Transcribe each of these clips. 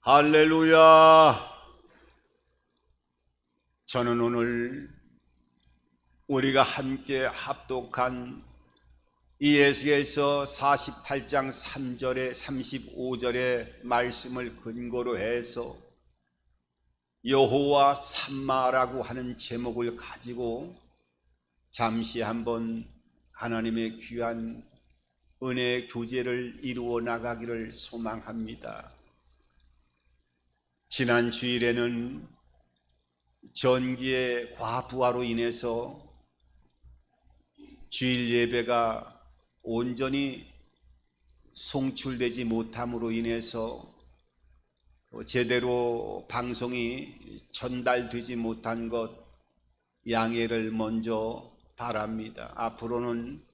할렐루야! 저는 오늘 우리가 함께 합독한 에스겔서 48장 3절에 35절의 말씀을 근거로 해서 여호와 삼마라고 하는 제목을 가지고 잠시 한번 하나님의 귀한 은혜 교제를 이루어 나가기를 소망합니다. 지난 주일에는 전기의 과부하로 인해서 주일 예배가 온전히 송출되지 못함으로 인해서 제대로 방송이 전달되지 못한 것 양해를 먼저 바랍니다. 앞으로는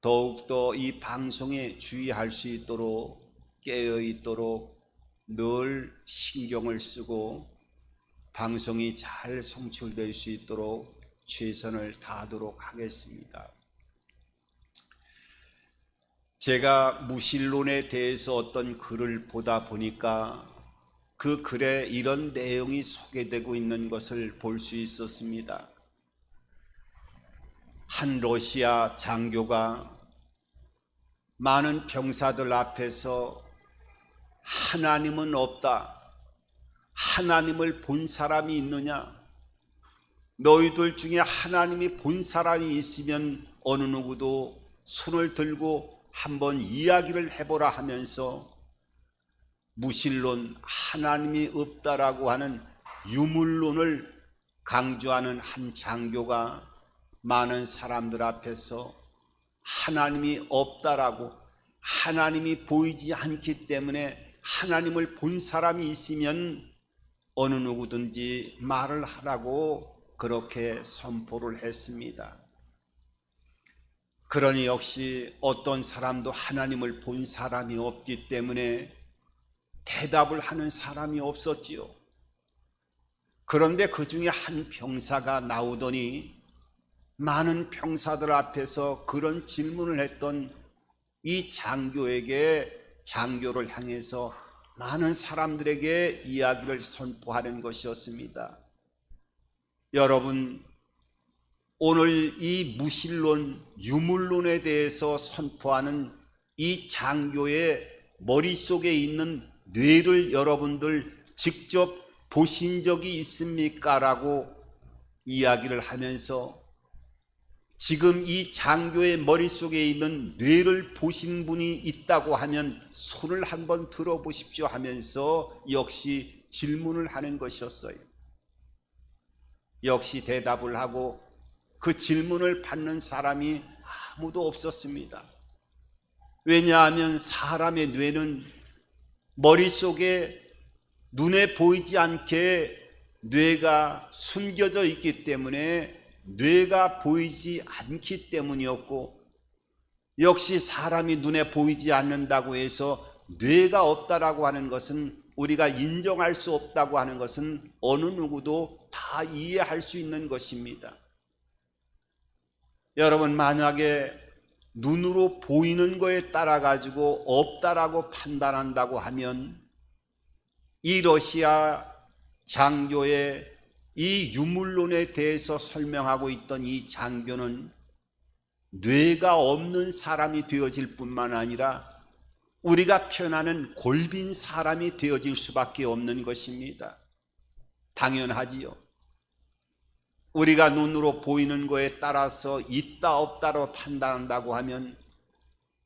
더욱더 이 방송에 주의할 수 있도록 깨어 있도록 늘 신경을 쓰고 방송이 잘 송출될 수 있도록 최선을 다하도록 하겠습니다. 제가 무신론에 대해서 어떤 글을 보다 보니까 그 글에 이런 내용이 소개되고 있는 것을 볼 수 있었습니다. 한 러시아 장교가 많은 병사들 앞에서 하나님은 없다, 하나님을 본 사람이 있느냐, 너희들 중에 하나님이 본 사람이 있으면 어느 누구도 손을 들고 한번 이야기를 해보라 하면서 무신론, 하나님이 없다라고 하는 유물론을 강조하는 한 장교가 많은 사람들 앞에서 하나님이 없다라고, 하나님이 보이지 않기 때문에 하나님을 본 사람이 있으면 어느 누구든지 말을 하라고 그렇게 선포를 했습니다. 그러니 역시 어떤 사람도 하나님을 본 사람이 없기 때문에 대답을 하는 사람이 없었지요. 그런데 그 중에 한 병사가 나오더니 많은 병사들 앞에서 그런 질문을 했던 이 장교를 향해서 많은 사람들에게 이야기를 선포하는 것이었습니다. 여러분, 오늘 이 무신론, 유물론에 대해서 선포하는 이 장교의 머릿속에 있는 뇌를 여러분들 직접 보신 적이 있습니까? 라고 이야기를 하면서 지금 이 장교의 머릿속에 있는 뇌를 보신 분이 있다고 하면 손을 한번 들어보십시오 하면서 역시 질문을 하는 것이었어요. 역시 대답을 하고 그 질문을 받는 사람이 아무도 없었습니다. 왜냐하면 사람의 뇌는 머릿속에 눈에 보이지 않게 뇌가 숨겨져 있기 때문에 뇌가 보이지 않기 때문이었고, 역시 사람이 눈에 보이지 않는다고 해서 뇌가 없다라고 하는 것은, 우리가 인정할 수 없다고 하는 것은 어느 누구도 다 이해할 수 있는 것입니다. 여러분, 만약에 눈으로 보이는 거에 따라 가지고 없다라고 판단한다고 하면 이 러시아 장교의 이 유물론에 대해서 설명하고 있던 이 장교는 뇌가 없는 사람이 되어질 뿐만 아니라 우리가 표현하는 골빈 사람이 되어질 수밖에 없는 것입니다. 당연하지요. 우리가 눈으로 보이는 거에 따라서 있다 없다로 판단한다고 하면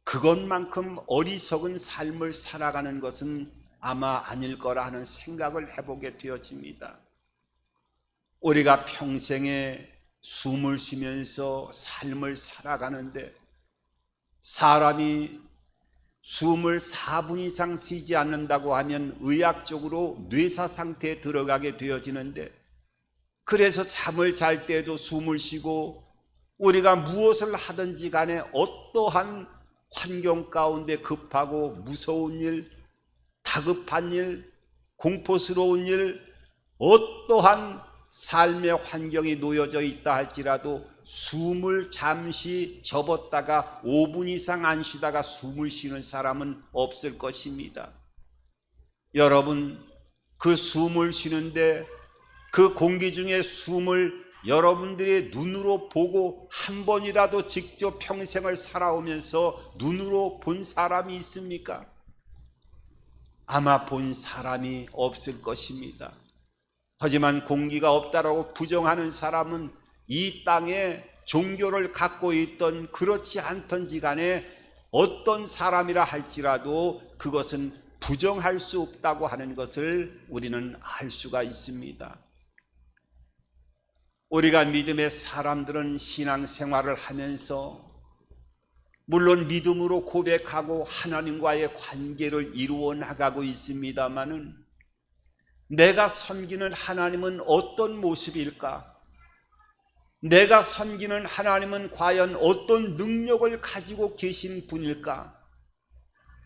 그것만큼 어리석은 삶을 살아가는 것은 아마 아닐 거라 하는 생각을 해보게 되어집니다. 우리가 평생에 숨을 쉬면서 삶을 살아가는데 사람이 숨을 4분 이상 쉬지 않는다고 하면 의학적으로 뇌사 상태에 들어가게 되어지는데, 그래서 잠을 잘 때도 숨을 쉬고 우리가 무엇을 하든지 간에 어떠한 환경 가운데 급하고 무서운 일, 다급한 일, 공포스러운 일, 어떠한 삶의 환경이 놓여져 있다 할지라도 숨을 잠시 접었다가 5분 이상 안 쉬다가 숨을 쉬는 사람은 없을 것입니다. 여러분, 그 숨을 쉬는데 그 공기 중에 숨을 여러분들의 눈으로 보고 한 번이라도 직접 평생을 살아오면서 눈으로 본 사람이 있습니까? 아마 본 사람이 없을 것입니다. 하지만 공기가 없다라고 부정하는 사람은 이 땅에 종교를 갖고 있던 그렇지 않던지 간에 어떤 사람이라 할지라도 그것은 부정할 수 없다고 하는 것을 우리는 알 수가 있습니다. 우리가 믿음의 사람들은 신앙생활을 하면서 물론 믿음으로 고백하고 하나님과의 관계를 이루어 나가고 있습니다마는 내가 섬기는 하나님은 어떤 모습일까? 내가 섬기는 하나님은 과연 어떤 능력을 가지고 계신 분일까?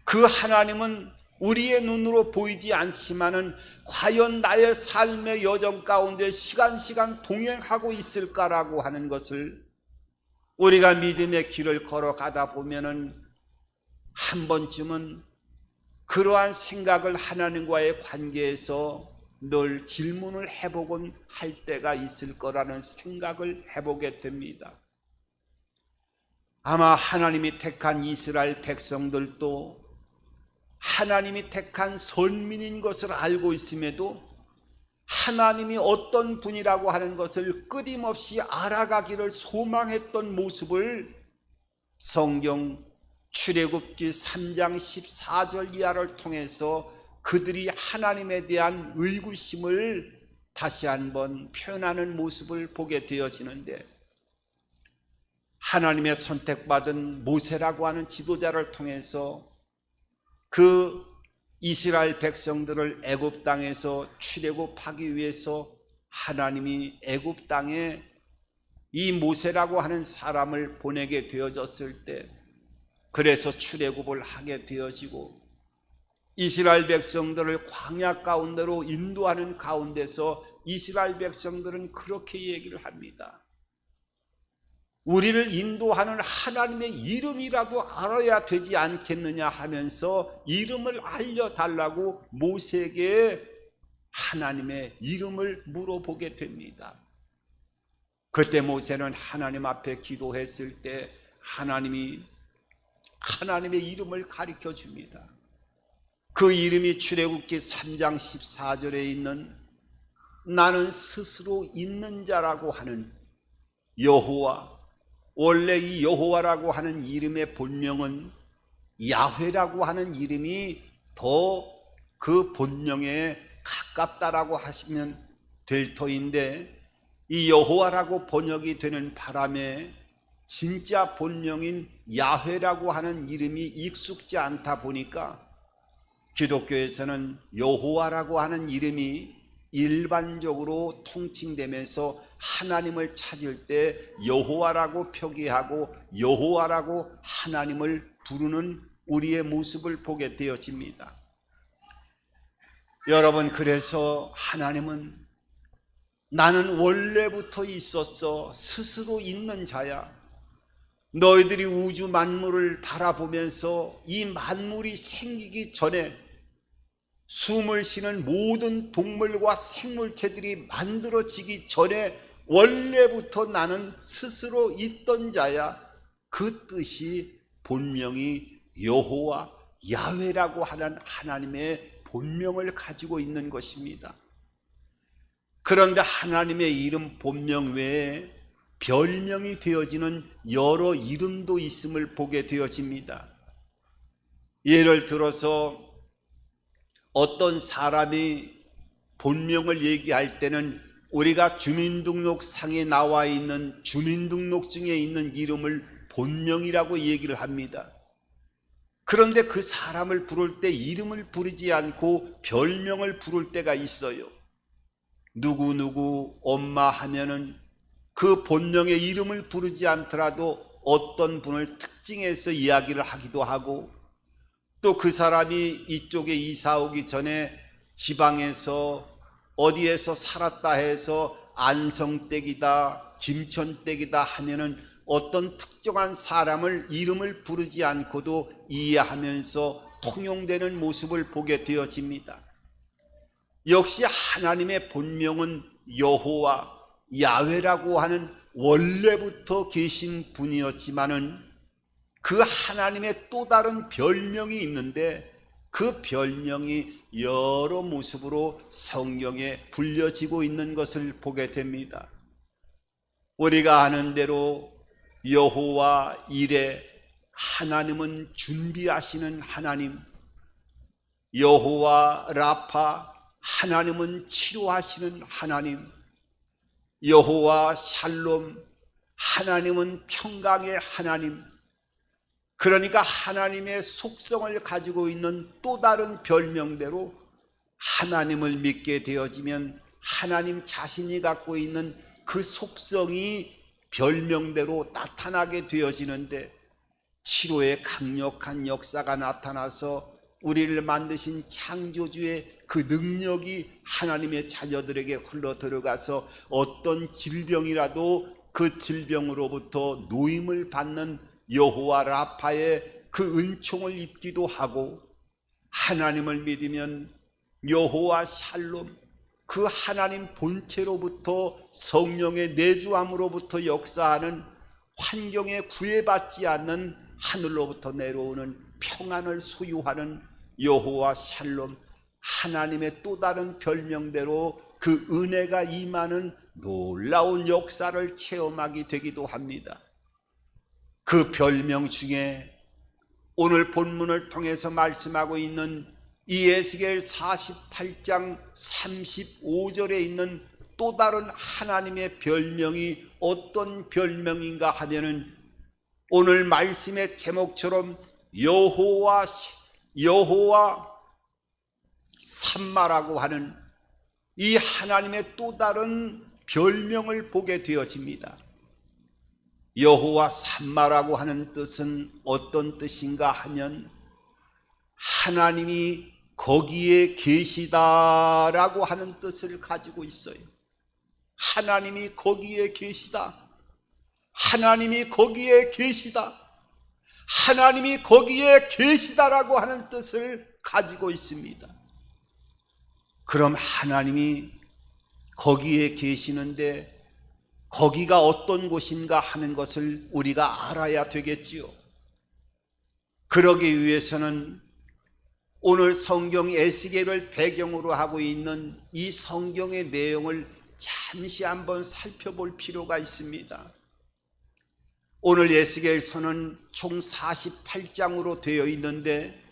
그 하나님은 우리의 눈으로 보이지 않지만은 과연 나의 삶의 여정 가운데 시간 동행하고 있을까라고 하는 것을 우리가 믿음의 길을 걸어가다 보면은 한 번쯤은 그러한 생각을 하나님과의 관계에서 늘 질문을 해보곤 할 때가 있을 거라는 생각을 해보게 됩니다. 아마 하나님이 택한 이스라엘 백성들도 하나님이 택한 선민인 것을 알고 있음에도 하나님이 어떤 분이라고 하는 것을 끊임없이 알아가기를 소망했던 모습을 성경 출애굽기 3장 14절 이하를 통해서 그들이 하나님에 대한 의구심을 다시 한번 표현하는 모습을 보게 되어지는데, 하나님의 선택받은 모세라고 하는 지도자를 통해서 그 이스라엘 백성들을 애굽 땅에서 출애굽하기 위해서 하나님이 애굽 땅에 이 모세라고 하는 사람을 보내게 되어졌을 때, 그래서 출애굽을 하게 되어지고 이스라엘 백성들을 광야 가운데로 인도하는 가운데서 이스라엘 백성들은 그렇게 얘기를 합니다. 우리를 인도하는 하나님의 이름이라도 알아야 되지 않겠느냐 하면서 이름을 알려달라고 모세에게 하나님의 이름을 물어보게 됩니다. 그때 모세는 하나님 앞에 기도했을 때 하나님이 하나님의 이름을 가르쳐 줍니다. 그 이름이 출애굽기 3장 14절에 있는 나는 스스로 있는 자라고 하는 여호와, 원래 이 여호와라고 하는 이름의 본명은 야훼라고 하는 이름이 더 그 본명에 가깝다라고 하시면 될 터인데, 이 여호와라고 번역이 되는 바람에 진짜 본명인 야훼라고 하는 이름이 익숙지 않다 보니까 기독교에서는 여호와라고 하는 이름이 일반적으로 통칭되면서 하나님을 찾을 때 여호와라고 표기하고 여호와라고 하나님을 부르는 우리의 모습을 보게 되어집니다. 여러분, 그래서 하나님은 나는 원래부터 있었어, 스스로 있는 자야. 너희들이 우주 만물을 바라보면서 이 만물이 생기기 전에 숨을 쉬는 모든 동물과 생물체들이 만들어지기 전에 원래부터 나는 스스로 있던 자야. 그 뜻이 본명이 여호와, 야훼라고 하는 하나님의 본명을 가지고 있는 것입니다. 그런데 하나님의 이름 본명 외에 별명이 되어지는 여러 이름도 있음을 보게 되어집니다. 예를 들어서 어떤 사람이 본명을 얘기할 때는 우리가 주민등록상에 나와 있는 주민등록증에 있는 이름을 본명이라고 얘기를 합니다. 그런데 그 사람을 부를 때 이름을 부르지 않고 별명을 부를 때가 있어요. 누구누구 엄마 하면은 그 본명의 이름을 부르지 않더라도 어떤 분을 특징해서 이야기를 하기도 하고, 또 그 사람이 이쪽에 이사 오기 전에 지방에서 어디에서 살았다 해서 안성댁이다, 김천댁이다 하면은 어떤 특정한 사람을 이름을 부르지 않고도 이해하면서 통용되는 모습을 보게 되어집니다. 역시 하나님의 본명은 여호와, 야훼라고 하는 원래부터 계신 분이었지만은 그 하나님의 또 다른 별명이 있는데 그 별명이 여러 모습으로 성경에 불려지고 있는 것을 보게 됩니다. 우리가 아는 대로 여호와 이레, 하나님은 준비하시는 하나님, 여호와 라파, 하나님은 치료하시는 하나님, 여호와 샬롬, 하나님은 평강의 하나님. 그러니까 하나님의 속성을 가지고 있는 또 다른 별명대로 하나님을 믿게 되어지면 하나님 자신이 갖고 있는 그 속성이 별명대로 나타나게 되어지는데, 치료의 강력한 역사가 나타나서 우리를 만드신 창조주의 그 능력이 하나님의 자녀들에게 흘러 들어가서 어떤 질병이라도 그 질병으로부터 노임을 받는 여호와 라파의 그 은총을 입기도 하고, 하나님을 믿으면 여호와 샬롬, 그 하나님 본체로부터 성령의 내주함으로부터 역사하는, 환경에 구애받지 않는 하늘로부터 내려오는 평안을 소유하는 여호와 샬롬, 하나님의 또 다른 별명대로 그 은혜가 임하는 놀라운 역사를 체험하게 되기도 합니다. 그 별명 중에 오늘 본문을 통해서 말씀하고 있는 이 에스겔 48장 35절에 있는 또 다른 하나님의 별명이 어떤 별명인가 하면은, 오늘 말씀의 제목처럼 여호와 삼마라고 하는 이 하나님의 또 다른 별명을 보게 되어집니다. 여호와 삼마라고 하는 뜻은 어떤 뜻인가 하면, 하나님이 거기에 계시다라고 하는 뜻을 가지고 있어요. 하나님이 거기에 계시다, 하나님이 거기에 계시다, 하나님이 거기에 계시다라고 하는 뜻을 가지고 있습니다. 그럼 하나님이 거기에 계시는데 거기가 어떤 곳인가 하는 것을 우리가 알아야 되겠지요. 그러기 위해서는 오늘 성경 에스겔을 배경으로 하고 있는 이 성경의 내용을 잠시 한번 살펴볼 필요가 있습니다. 오늘 에스겔서는 총 48장으로 되어 있는데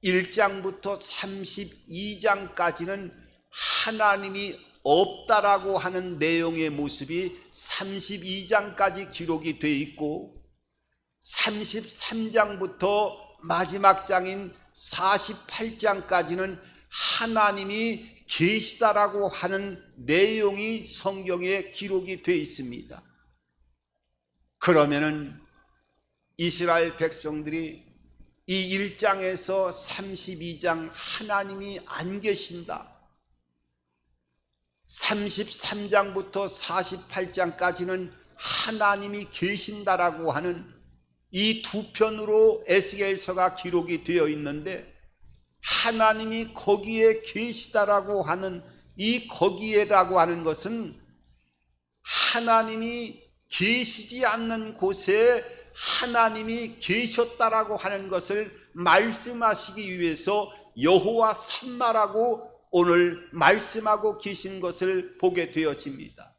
1장부터 32장까지는 하나님이 없다라고 하는 내용의 모습이 32장까지 기록이 되어 있고, 33장부터 마지막 장인 48장까지는 하나님이 계시다라고 하는 내용이 성경에 기록이 되어 있습니다. 그러면은 이스라엘 백성들이 이 1장에서 32장 하나님이 안 계신다, 33장부터 48장까지는 하나님이 계신다라고 하는 이 두 편으로 에스겔서가 기록이 되어 있는데, 하나님이 거기에 계시다라고 하는 이 거기에라고 하는 것은 하나님이 계시지 않는 곳에 하나님이 계셨다라고 하는 것을 말씀하시기 위해서 여호와 삼마라고 오늘 말씀하고 계신 것을 보게 되어집니다.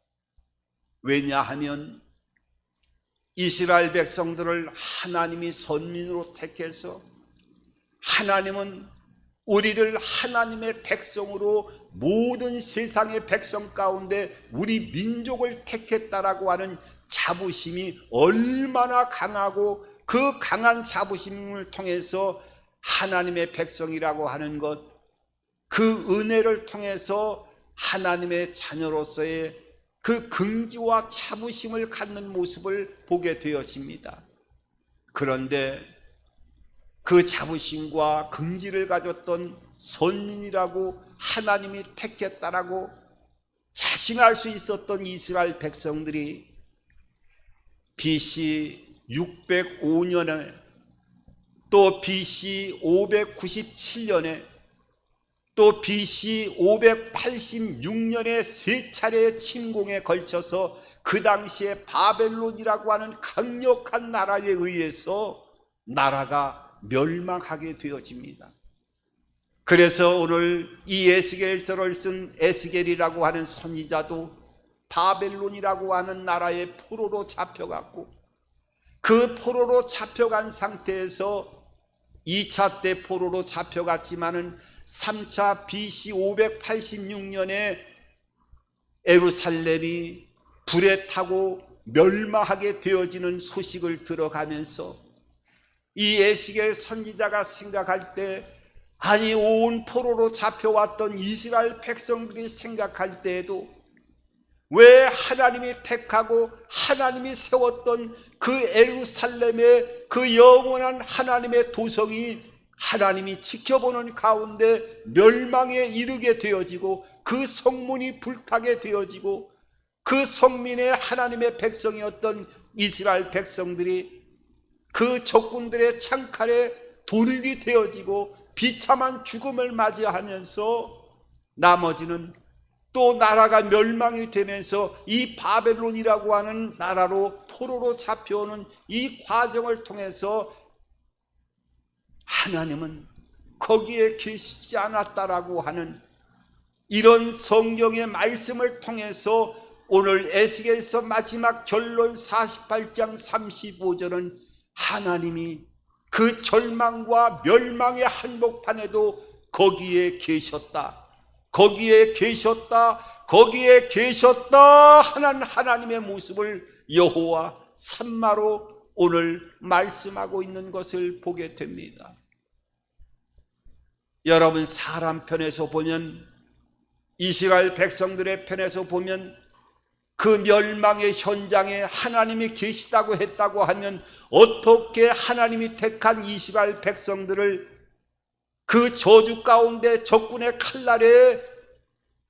왜냐하면 이스라엘 백성들을 하나님이 선민으로 택해서, 하나님은 우리를 하나님의 백성으로 모든 세상의 백성 가운데 우리 민족을 택했다라고 하는 자부심이 얼마나 강하고, 그 강한 자부심을 통해서 하나님의 백성이라고 하는 것, 그 은혜를 통해서 하나님의 자녀로서의 그 긍지와 자부심을 갖는 모습을 보게 되어집니다. 그런데 그 자부심과 긍지를 가졌던 선민이라고 하나님이 택했다라고 자신할 수 있었던 이스라엘 백성들이 BC 605년에 또 BC 597년에 또 BC 586년에 세 차례의 침공에 걸쳐서 그 당시에 바벨론이라고 하는 강력한 나라에 의해서 나라가 멸망하게 되어집니다. 그래서 오늘 이 에스겔서를 쓴 에스겔이라고 하는 선지자도 바벨론이라고 하는 나라의 포로로 잡혀갔고, 그 포로로 잡혀간 상태에서 2차 때 포로로 잡혀갔지만은 3차 BC 586년에 예루살렘이 불에 타고 멸망하게 되어지는 소식을 들어가면서 이 에스겔 선지자가 생각할 때, 아니 온 포로로 잡혀왔던 이스라엘 백성들이 생각할 때에도 왜 하나님이 택하고 하나님이 세웠던 그 예루살렘의 그 영원한 하나님의 도성이 하나님이 지켜보는 가운데 멸망에 이르게 되어지고, 그 성문이 불타게 되어지고, 그 성민의 하나님의 백성이었던 이스라엘 백성들이 그 적군들의 창칼에 도륙이 되어지고 비참한 죽음을 맞이하면서 나머지는 또 나라가 멸망이 되면서 이 바벨론이라고 하는 나라로 포로로 잡혀오는 이 과정을 통해서 하나님은 거기에 계시지 않았다라고 하는 이런 성경의 말씀을 통해서 오늘 에스겔서 마지막 결론 48장 35절은 하나님이 그 절망과 멸망의 한복판에도 거기에 계셨다, 거기에 계셨다, 거기에 계셨다 하는 하나님의 모습을 여호와 삼마로 오늘 말씀하고 있는 것을 보게 됩니다. 여러분, 사람 편에서 보면, 이스라엘 백성들의 편에서 보면 그 멸망의 현장에 하나님이 계시다고 했다고 하면 어떻게 하나님이 택한 이스라엘 백성들을 그 저주 가운데 적군의 칼날에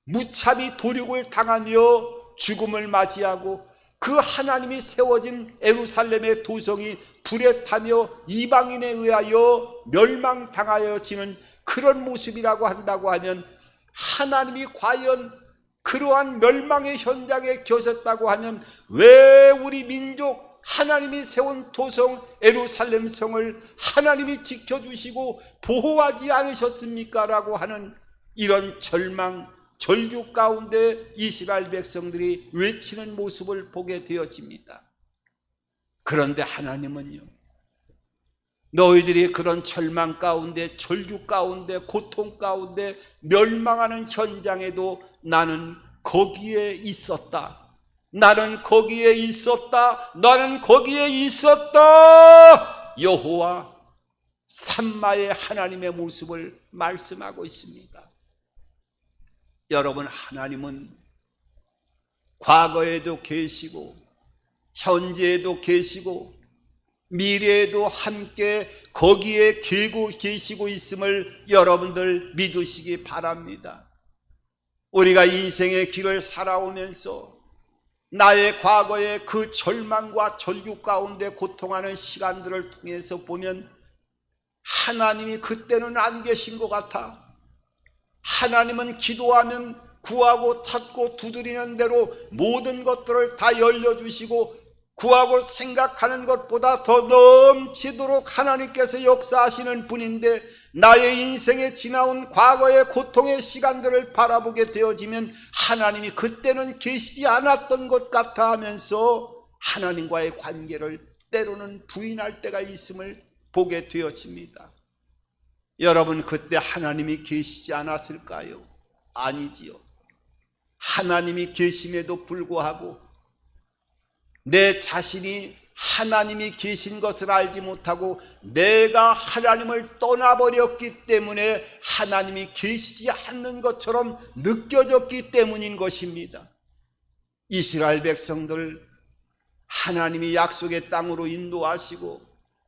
무참히 도륙을 당하며 죽음을 맞이하고 그 하나님이 세워진 예루살렘의 도성이 불에 타며 이방인에 의하여 멸망당하여지는 그런 모습이라고 한다고 하면, 하나님이 과연 그러한 멸망의 현장에 계셨다고 하면 왜 우리 민족 하나님이 세운 도성 예루살렘 성을 하나님이 지켜주시고 보호하지 않으셨습니까? 라고 하는 이런 절망, 절규 가운데 이스라엘 백성들이 외치는 모습을 보게 되어집니다. 그런데 하나님은요, 너희들이 그런 절망 가운데, 절규 가운데, 고통 가운데 멸망하는 현장에도 나는 거기에 있었다, 나는 거기에 있었다, 나는 거기에 있었다, 여호와 삼마의 하나님의 모습을 말씀하고 있습니다. 여러분, 하나님은 과거에도 계시고 현재에도 계시고 미래에도 함께 거기에 계시고 있음을 여러분들 믿으시기 바랍니다. 우리가 인생의 길을 살아오면서 나의 과거의 그 절망과 절규 가운데 고통하는 시간들을 통해서 보면 하나님이 그때는 안 계신 것 같아. 하나님은 기도하면 구하고 찾고 두드리는 대로 모든 것들을 다 열려주시고, 구하고 생각하는 것보다 더 넘치도록 하나님께서 역사하시는 분인데, 나의 인생에 지나온 과거의 고통의 시간들을 바라보게 되어지면 하나님이 그때는 계시지 않았던 것 같아 하면서 하나님과의 관계를 때로는 부인할 때가 있음을 보게 되어집니다. 여러분, 그때 하나님이 계시지 않았을까요? 아니지요. 하나님이 계심에도 불구하고 내 자신이 하나님이 계신 것을 알지 못하고 내가 하나님을 떠나버렸기 때문에 하나님이 계시지 않는 것처럼 느껴졌기 때문인 것입니다. 이스라엘 백성들 하나님이 약속의 땅으로 인도하시고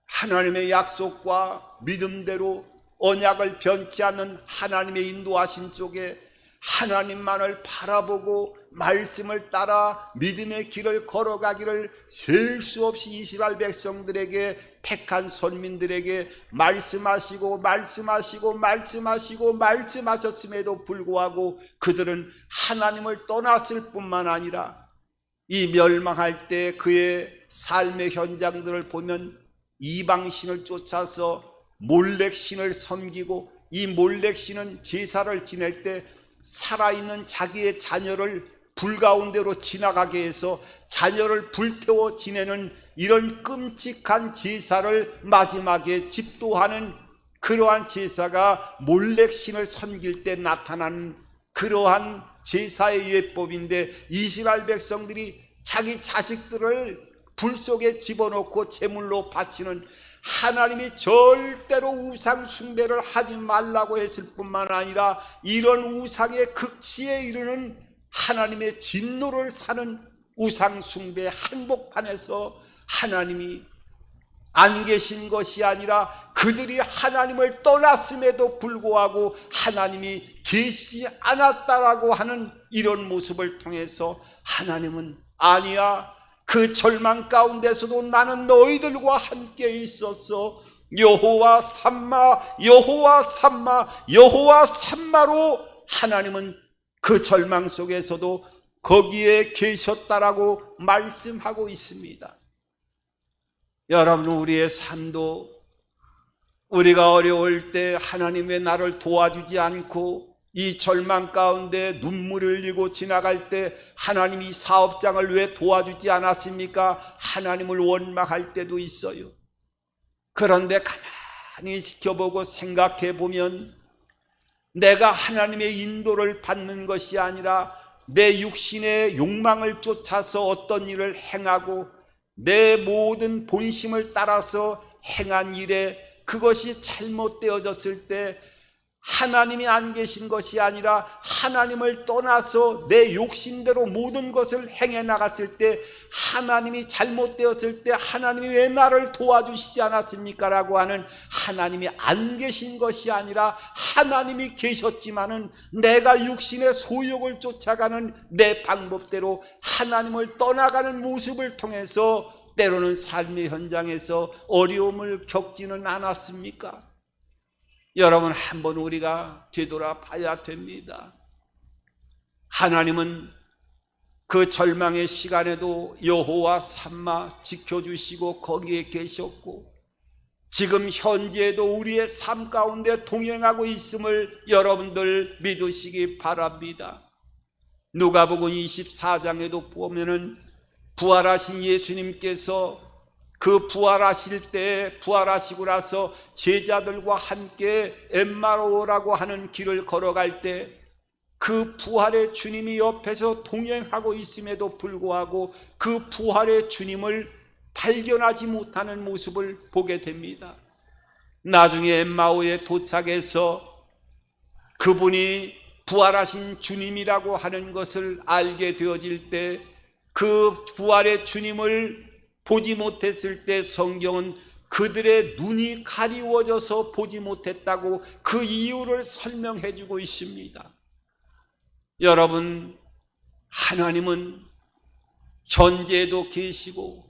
하나님의 약속과 믿음대로 언약을 변치 않는 하나님의 인도하신 쪽에 하나님만을 바라보고 말씀을 따라 믿음의 길을 걸어가기를 셀 수 없이 이스라엘 백성들에게, 택한 선민들에게 말씀하시고 말씀하셨음에도 불구하고 그들은 하나님을 떠났을 뿐만 아니라 이 멸망할 때 그의 삶의 현장들을 보면 이방신을 쫓아서 몰렉신을 섬기고, 이 몰렉신은 제사를 지낼 때 살아있는 자기의 자녀를 불 가운데로 지나가게 해서 자녀를 불태워 지내는 이런 끔찍한 제사를 마지막에 집도하는 그러한 제사가 몰렉신을 섬길 때 나타나는 그러한 제사의 예법인데, 이스라엘 백성들이 자기 자식들을 불 속에 집어넣고 제물로 바치는, 하나님이 절대로 우상 숭배를 하지 말라고 했을 뿐만 아니라 이런 우상의 극치에 이르는 하나님의 진노를 사는 우상 숭배 한복판에서 하나님이 안 계신 것이 아니라 그들이 하나님을 떠났음에도 불구하고 하나님이 계시지 않았다라고 하는 이런 모습을 통해서 하나님은 아니야, 그 절망 가운데서도 나는 너희들과 함께 있었어. 여호와 삼마, 여호와 삼마, 여호와 삼마로 하나님은 그 절망 속에서도 거기에 계셨다라고 말씀하고 있습니다. 여러분, 우리의 삶도 우리가 어려울 때 하나님 왜 나를 도와주지 않고, 이 절망 가운데 눈물을 흘리고 지나갈 때 하나님이 사업장을 왜 도와주지 않았습니까? 하나님을 원망할 때도 있어요. 그런데 가만히 지켜보고 생각해 보면 내가 하나님의 인도를 받는 것이 아니라 내 육신의 욕망을 쫓아서 어떤 일을 행하고 내 모든 본심을 따라서 행한 일에 그것이 잘못되어졌을 때 하나님이 안 계신 것이 아니라 하나님을 떠나서 내 욕심대로 모든 것을 행해 나갔을 때, 하나님이 잘못되었을 때 하나님이 왜 나를 도와주시지 않았습니까? 라고 하는, 하나님이 안 계신 것이 아니라 하나님이 계셨지만은 내가 육신의 소욕을 쫓아가는 내 방법대로 하나님을 떠나가는 모습을 통해서 때로는 삶의 현장에서 어려움을 겪지는 않았습니까? 여러분, 한번 우리가 되돌아봐야 됩니다. 하나님은 그 절망의 시간에도 여호와 삼마 지켜주시고 거기에 계셨고, 지금 현재에도 우리의 삶 가운데 동행하고 있음을 여러분들 믿으시기 바랍니다. 누가복음 24장에도 보면은 부활하신 예수님께서 그 부활하실 때, 부활하시고 나서 제자들과 함께 엠마오라고 하는 길을 걸어갈 때 그 부활의 주님이 옆에서 동행하고 있음에도 불구하고 그 부활의 주님을 발견하지 못하는 모습을 보게 됩니다. 나중에 엠마오에 도착해서 그분이 부활하신 주님이라고 하는 것을 알게 되어질 때, 그 부활의 주님을 보지 못했을 때 성경은 그들의 눈이 가리워져서 보지 못했다고 그 이유를 설명해 주고 있습니다. 여러분, 하나님은 현재에도 계시고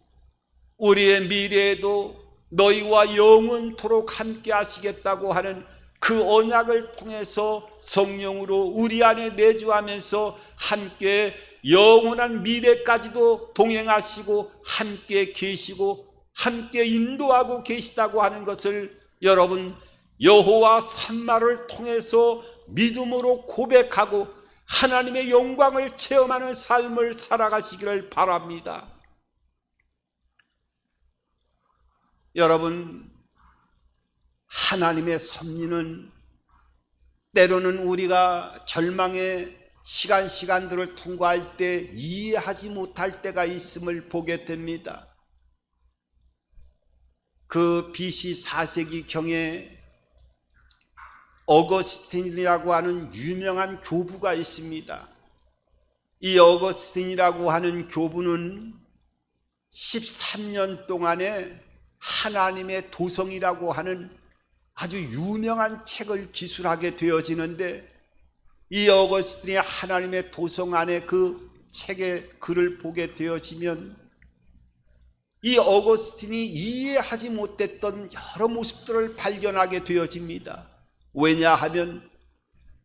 우리의 미래에도 너희와 영원토록 함께 하시겠다고 하는 그 언약을 통해서 성령으로 우리 안에 내주하면서 함께 영원한 미래까지도 동행하시고 함께 계시고 함께 인도하고 계시다고 하는 것을 여러분, 여호와 삼마를 통해서 믿음으로 고백하고 하나님의 영광을 체험하는 삶을 살아가시기를 바랍니다. 여러분, 하나님의 섭리는 때로는 우리가 절망의 시간들을 통과할 때 이해하지 못할 때가 있음을 보게 됩니다. 그 BC 4세기경에 어거스틴이라고 하는 유명한 교부가 있습니다. 이 어거스틴이라고 하는 교부는 13년 동안에 하나님의 도성이라고 하는 아주 유명한 책을 기술하게 되어지는데, 이 어거스틴이 하나님의 도성 안에 그 책의 글을 보게 되어지면 이 어거스틴이 이해하지 못했던 여러 모습들을 발견하게 되어집니다. 왜냐하면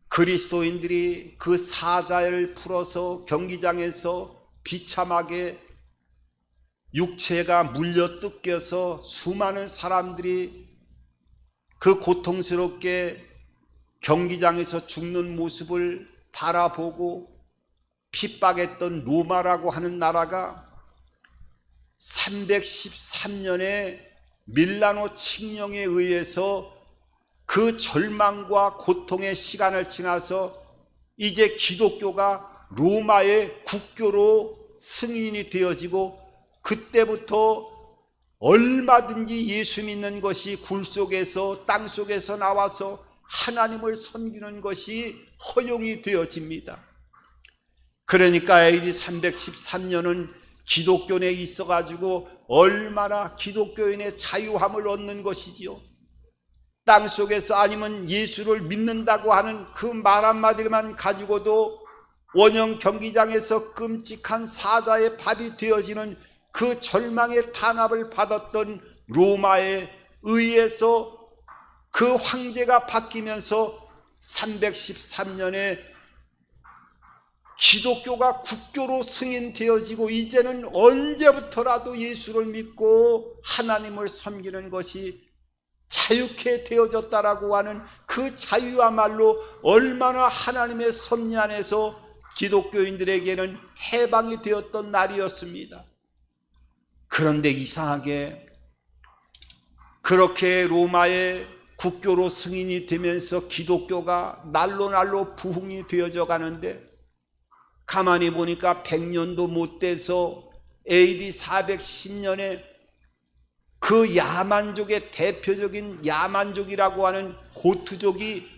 그리스도인들이 그 사자를 풀어서 경기장에서 비참하게 육체가 물려 뜯겨서 수많은 사람들이 그 고통스럽게 경기장에서 죽는 모습을 바라보고 핍박했던 로마라고 하는 나라가 313년에 밀라노 칙령에 의해서 그 절망과 고통의 시간을 지나서 이제 기독교가 로마의 국교로 승인이 되어지고 그때부터 얼마든지 예수 믿는 것이 굴 속에서 땅 속에서 나와서 하나님을 섬기는 것이 허용이 되어집니다. 그러니까 AD 313년은 기독교 내에 있어 가지고 얼마나 기독교인의 자유함을 얻는 것이지요. 땅 속에서 아니면 예수를 믿는다고 하는 그 말 한마디만 가지고도 원형 경기장에서 끔찍한 사자의 밥이 되어지는 그 절망의 탄압을 받았던 로마에 의해서 그 황제가 바뀌면서 313년에 기독교가 국교로 승인되어지고 이제는 언제부터라도 예수를 믿고 하나님을 섬기는 것이 자유케 되어졌다라고 하는 그 자유야말로 얼마나 하나님의 섭리 안에서 기독교인들에게는 해방이 되었던 날이었습니다. 그런데 이상하게 그렇게 로마의 국교로 승인이 되면서 기독교가 날로 부흥이 되어져 가는데 가만히 보니까 100년도 못 돼서 AD 410년에 그 야만족의 대표적인 야만족이라고 하는 고트족이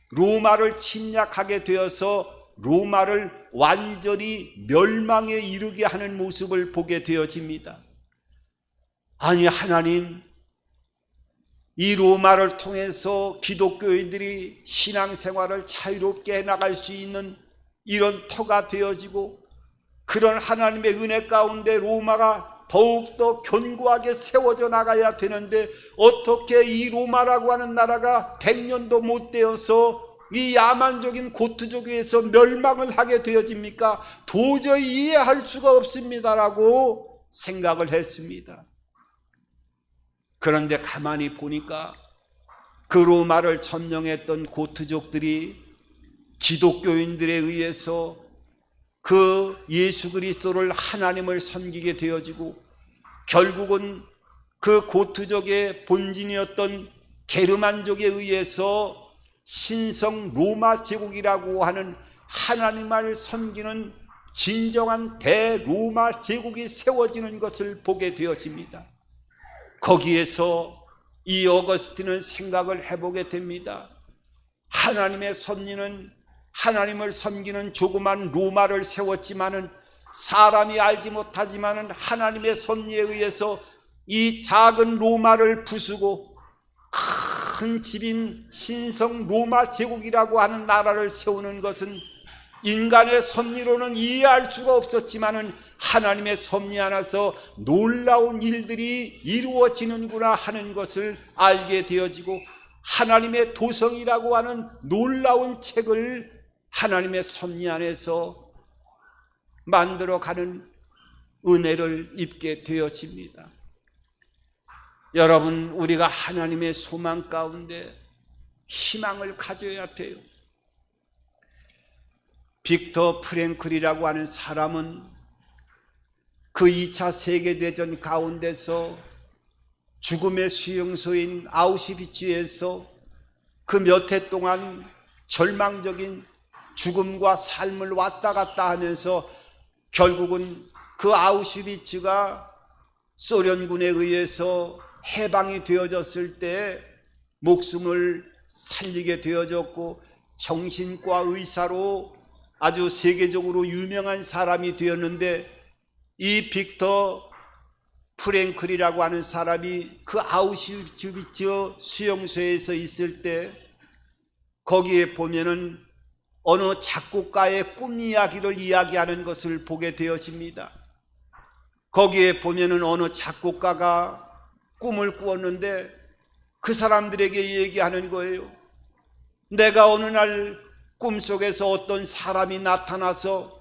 로마를 침략하게 되어서 로마를 완전히 멸망에 이르게 하는 모습을 보게 되어집니다. 아니 하나님, 이 로마를 통해서 기독교인들이 신앙생활을 자유롭게 해나갈 수 있는 이런 터가 되어지고 그런 하나님의 은혜 가운데 로마가 더욱더 견고하게 세워져 나가야 되는데 어떻게 이 로마라고 하는 나라가 100년도 못 되어서 이 야만적인 고트족에 의해서 멸망을 하게 되어집니까? 도저히 이해할 수가 없습니다라고 생각을 했습니다. 그런데 가만히 보니까 그 로마를 점령했던 고트족들이 기독교인들에 의해서 그 예수 그리스도를 하나님을 섬기게 되어지고 결국은 그 고트족의 본진이었던 게르만족에 의해서 신성 로마 제국이라고 하는 하나님을 섬기는 진정한 대로마 제국이 세워지는 것을 보게 되어집니다. 거기에서 이 어거스틴은 생각을 해보게 됩니다. 하나님의 섭리는 하나님을 섬기는 조그만 로마를 세웠지만은 사람이 알지 못하지만은 하나님의 섭리에 의해서 이 작은 로마를 부수고 큰 집인 신성 로마 제국이라고 하는 나라를 세우는 것은 인간의 섭리로는 이해할 수가 없었지만은 하나님의 섭리 안에서 놀라운 일들이 이루어지는구나 하는 것을 알게 되어지고 하나님의 도성이라고 하는 놀라운 책을 하나님의 섭리 안에서 만들어가는 은혜를 입게 되어집니다. 여러분, 우리가 하나님의 소망 가운데 희망을 가져야 돼요. 빅터 프랭클이라고 하는 사람은 그 2차 세계대전 가운데서 죽음의 수용소인 아우슈비츠에서 그 몇 해 동안 절망적인 죽음과 삶을 왔다 갔다 하면서 결국은 그 아우슈비츠가 소련군에 의해서 해방이 되어졌을 때 목숨을 살리게 되어졌고 정신과 의사로 아주 세계적으로 유명한 사람이 되었는데 이 빅터 프랭클이라고 하는 사람이 그 아우슈비츠 수용소에서 있을 때 거기에 보면은 어느 작곡가의 꿈 이야기를 이야기하는 것을 보게 되어집니다. 거기에 보면은 어느 작곡가가 꿈을 꾸었는데 그 사람들에게 얘기하는 거예요. 내가 어느 날 꿈속에서 어떤 사람이 나타나서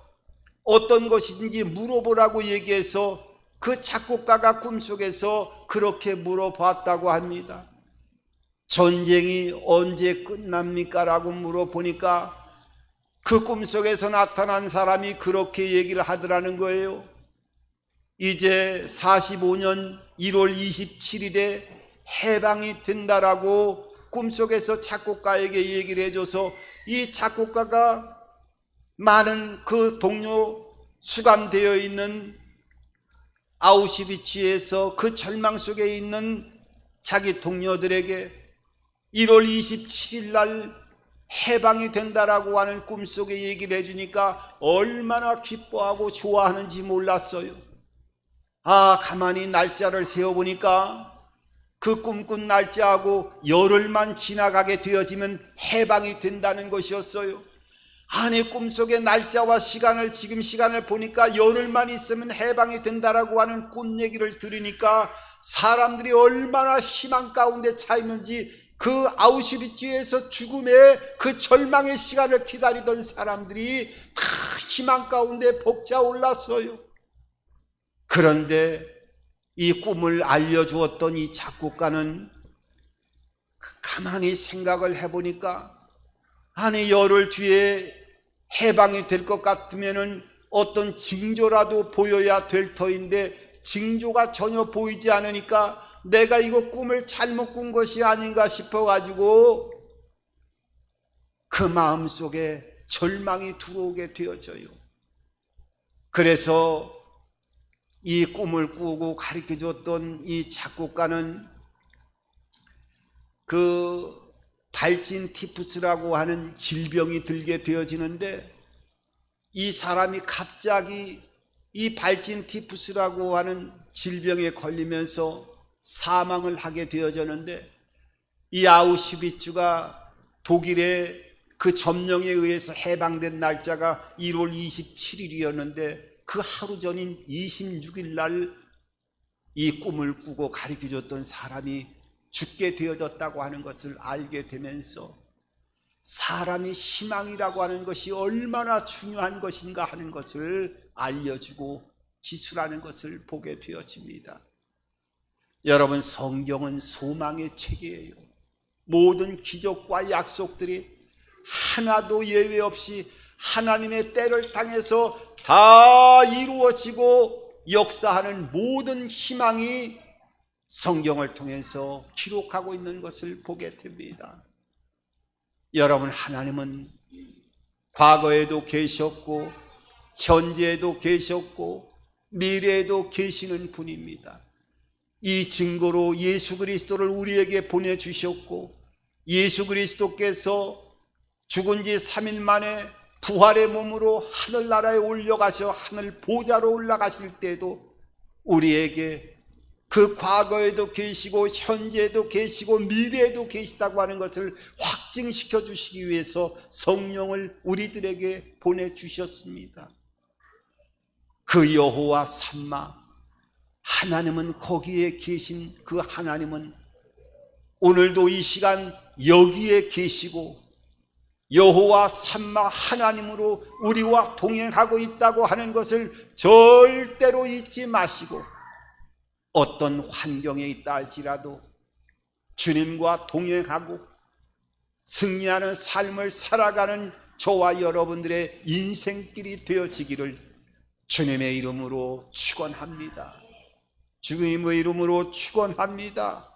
어떤 것인지 물어보라고 얘기해서 그 작곡가가 꿈속에서 그렇게 물어봤다고 합니다. 전쟁이 언제 끝납니까? 라고 물어보니까 그 꿈속에서 나타난 사람이 그렇게 얘기를 하더라는 거예요. 이제 45년 1월 27일에 해방이 된다라고 꿈속에서 작곡가에게 얘기를 해줘서 이 작곡가가 많은 그 동료 수감되어 있는 아우슈비츠에서 그 절망 속에 있는 자기 동료들에게 1월 27일 날 해방이 된다라고 하는 꿈속에 얘기를 해주니까 얼마나 기뻐하고 좋아하는지 몰랐어요. 가만히 날짜를 세어보니까 그 꿈꾼 날짜하고 열흘만 지나가게 되어지면 해방이 된다는 것이었어요. 내 꿈속의 날짜와 시간을 지금 시간을 보니까 열흘만 있으면 해방이 된다라고 하는 꿈 얘기를 들으니까 사람들이 얼마나 희망 가운데 차 있는지, 그 아우슈비츠에서 죽음의 그 절망의 시간을 기다리던 사람들이 다 희망 가운데 벅차올랐어요. 그런데 이 꿈을 알려주었던 이 작곡가는 가만히 생각을 해보니까 열흘 뒤에 해방이 될 것 같으면은 어떤 징조라도 보여야 될 터인데 징조가 전혀 보이지 않으니까 내가 이거 꿈을 잘못 꾼 것이 아닌가 싶어가지고 그 마음속에 절망이 들어오게 되어져요. 그래서 이 꿈을 꾸고 가르쳐줬던 이 작곡가는 그 발진 티푸스라고 하는 질병이 들게 되어지는데, 이 사람이 갑자기 이 발진 티푸스라고 하는 질병에 걸리면서 사망을 하게 되어졌는데, 이 아우슈비츠가 독일의 그 점령에 의해서 해방된 날짜가 1월 27일이었는데 그 하루 전인 26일 날 이 꿈을 꾸고 가르쳐줬던 사람이 죽게 되어졌다고 하는 것을 알게 되면서 사람의 희망이라고 하는 것이 얼마나 중요한 것인가 하는 것을 알려주고 기술하는 것을 보게 되어집니다. 여러분, 성경은 소망의 책이에요. 모든 기적과 약속들이 하나도 예외 없이 하나님의 때를 당해서 다 이루어지고 역사하는 모든 희망이 성경을 통해서 기록하고 있는 것을 보게 됩니다. 여러분, 하나님은 과거에도 계셨고 현재에도 계셨고 미래에도 계시는 분입니다. 이 증거로 예수 그리스도를 우리에게 보내주셨고, 예수 그리스도께서 죽은 지 3일 만에 부활의 몸으로 하늘나라에 올려가셔 하늘 보좌로 올라가실 때도 우리에게 그 과거에도 계시고 현재에도 계시고 미래에도 계시다고 하는 것을 확증시켜 주시기 위해서 성령을 우리들에게 보내주셨습니다. 그 여호와 삼마 하나님은, 거기에 계신 그 하나님은 오늘도 이 시간 여기에 계시고 여호와 삼마 하나님으로 우리와 동행하고 있다고 하는 것을 절대로 잊지 마시고, 어떤 환경에 있다 할지라도 주님과 동행하고 승리하는 삶을 살아가는 저와 여러분들의 인생길이 되어지기를 주님의 이름으로 축원합니다. 주님의 이름으로 축원합니다.